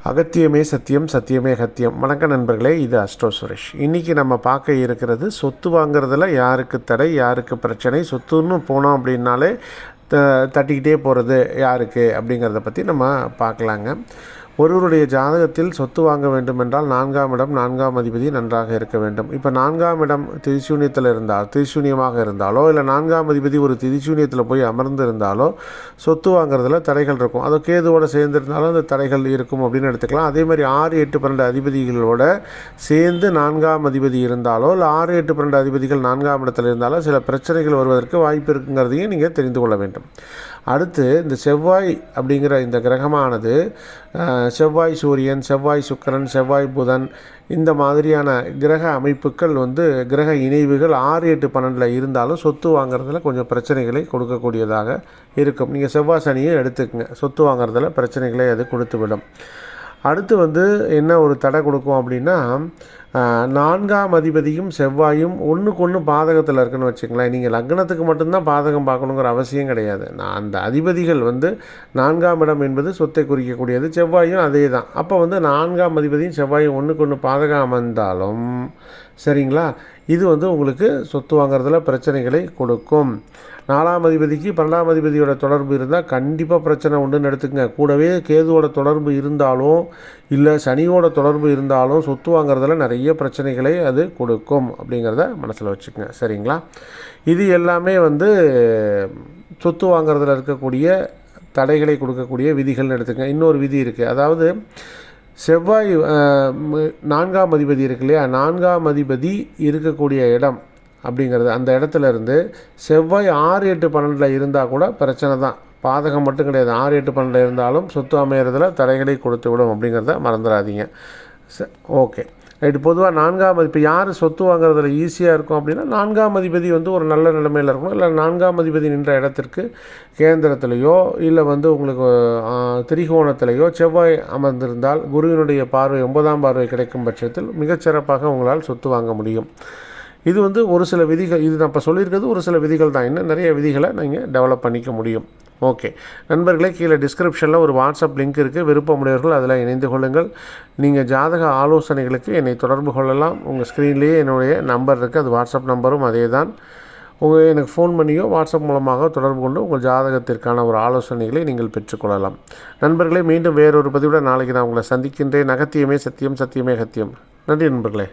அகத்தியமே சத்தியம், சத்தியமே அகத்தியம். வணக்கம் நண்பர்களே, இது அஸ்ட்ரோ சுரேஷ். இன்றைக்கி நம்ம பார்க்க இருக்கிறது சொத்து வாங்குறதுல யாருக்கு தடை, யாருக்கு பிரச்சனை, சொத்துன்னு போனோம் அப்படின்னாலே தட்டிக்கிட்டே போகிறது யாருக்கு அப்படிங்கிறத பற்றி நம்ம பார்க்கலாங்க. ஒருவருடைய ஜாதகத்தில் சொத்து வாங்க வேண்டுமென்றால் 4ஆம் இடம் 4ஆம் அதிபதி நன்றாக இருக்க வேண்டும். இப்போ 4ஆம் இடம் திரிசூன்யமாக இருந்தாலோ இல்லை 4ஆம் அதிபதி ஒரு திரிசூன்யத்தில் போய் அமர்ந்து இருந்தாலோ சொத்து வாங்குறதுல தடைகள் இருக்கும். அது கேதுவோடு சேர்ந்துருந்தாலும் அந்த தடைகள் இருக்கும் அப்படின்னு எடுத்துக்கலாம். அதே மாதிரி 6, 8, 12 அதிபதிகளோட சேர்ந்து 4ஆம் அதிபதி இருந்தாலோ இல்லை 6, 8, 12 அதிபதிகள் 4ஆம் இடத்தில் இருந்தாலோ சில பிரச்சனைகள் வருவதற்கு வாய்ப்பு இருக்குங்கிறதையும் நீங்கள் தெரிந்து கொள்ள வேண்டும். அடுத்து இந்த செவ்வாய் அப்படிங்கிற இந்த கிரகமானது செவ்வாய் சூரியன், செவ்வாய் சுக்கிரன், செவ்வாய் புதன் இந்த மாதிரியான கிரக அமைப்புகள் கிரக இணைவுகள் 6, 8, 12 இருந்தாலும் சொத்து வாங்குறதுல கொஞ்சம் பிரச்சனைகளை கொடுக்கக்கூடியதாக இருக்கும். நீங்கள் செவ்வாய் சனியை எடுத்துக்கங்க, சொத்து வாங்குறதுல பிரச்சனைகளை அது கொடுத்துவிடும். அடுத்து என்ன ஒரு தடை கொடுக்கும் அப்படின்னா 4ஆம் அதிபதியும் செவ்வாயும் ஒன்றுக்கு ஒன்று பாதகத்தில் இருக்குன்னு வச்சுங்களேன். நீங்கள் லக்னத்துக்கு மட்டும்தான் பாதகம் பார்க்கணுங்கிற அவசியம் கிடையாது. அந்த அதிபதிகள் 4ஆம் இடம் என்பது சொத்தை குறிக்கக்கூடியது, செவ்வாயும் அதே தான். அப்போ 4ஆம் அதிபதியும் செவ்வாயும் ஒன்றுக்கு ஒன்று பாதகம் அமர்ந்தாலும் சரிங்களா, இது உங்களுக்கு சொத்து வாங்குறதுல பிரச்சனைகளை கொடுக்கும். 4ஆம் அதிபதிக்கு 12ஆம் அதிபதியோட தொடர்பு இருந்தால் கண்டிப்பாக பிரச்சனை உண்டுன்னு எடுத்துக்கங்க. கூடவே கேதுவோட தொடர்பு இருந்தாலும் இல்லை சனியோட தொடர்பு இருந்தாலும் சொத்து வாங்குறதுல நிறைய பிரச்சனைகளை அது கொடுக்கும் அப்படிங்கிறத மனசில் வச்சுக்கோங்க. சரிங்களா, இது எல்லாமே சொத்து வாங்குறதுல இருக்கக்கூடிய தடைகளை கொடுக்கக்கூடிய விதிகள்னு எடுத்துக்கங்க. இன்னொரு விதி இருக்குது. அதாவது செவ்வாய் 4ஆம் அதிபதி இருக்கு இல்லையா, 4ஆம் அதிபதி இருக்கக்கூடிய இடம் அப்படிங்கிறது அந்த இடத்துல இருந்து செவ்வாய் 6, 8, 12 இருந்தால் கூட பிரச்சனை தான், பாதகம் மட்டும் கிடையாது. 6, 8, 12 இருந்தாலும் சொத்து அமையறதுல தடைகளை கொடுத்து விடும் அப்படிங்கிறத மறந்துடாதீங்க. Okay right. பொதுவாக 4ஆம் அதிபதி யார் சொத்து வாங்குறதுல ஈஸியாக இருக்கும் அப்படின்னா 4ஆம் அதிபதி ஒரு நல்ல நிலைமையில் இருக்கணும். இல்லை 4ஆம் அதிபதி நின்ற இடத்திற்கு கேந்திரத்திலேயோ இல்லை உங்களுக்கு திரிகோணத்திலேயோ செவ்வாய் அமர்ந்திருந்தால் குருவினுடைய பார்வை 9ஆம் பார்வை கிடைக்கும் பட்சத்தில் மிகச்சிறப்பாக உங்களால் சொத்து வாங்க முடியும். இது ஒரு சில விதிகள், இது நான் இப்போ சொல்லியிருக்கிறது ஒரு சில விதிகள் தான். இன்னும் நிறைய விதிகளை நீங்கள் டெவலப் பண்ணிக்க முடியும். ஓகே நண்பர்களே, கீழே டிஸ்கிரிப்ஷனில் ஒரு வாட்ஸ்அப் லிங்க் இருக்குது. விருப்பமுடையவர்கள் அதில் இணைந்து கொள்ளுங்கள். நீங்கள் ஜாதக ஆலோசனைகளுக்கு என்னை தொடர்பு கொள்ளலாம். உங்கள் ஸ்க்ரீன்லேயே என்னுடைய நம்பர் இருக்குது, அது வாட்ஸ்அப் நம்பரும் அதே தான். எனக்கு ஃபோன் பண்ணியோ வாட்ஸ்அப் மூலமாக தொடர்பு கொண்டு உங்கள் ஜாதகத்திற்கான ஒரு ஆலோசனைகளை நீங்கள் பெற்றுக்கொள்ளலாம். நண்பர்களே, மீண்டும் வேறொரு பதிவுடன் நாளைக்கு நான் உங்களை சந்திக்கின்றேன். அகத்தியமே சத்தியம், சத்தியமே அகத்தியம். நன்றி நண்பர்களே.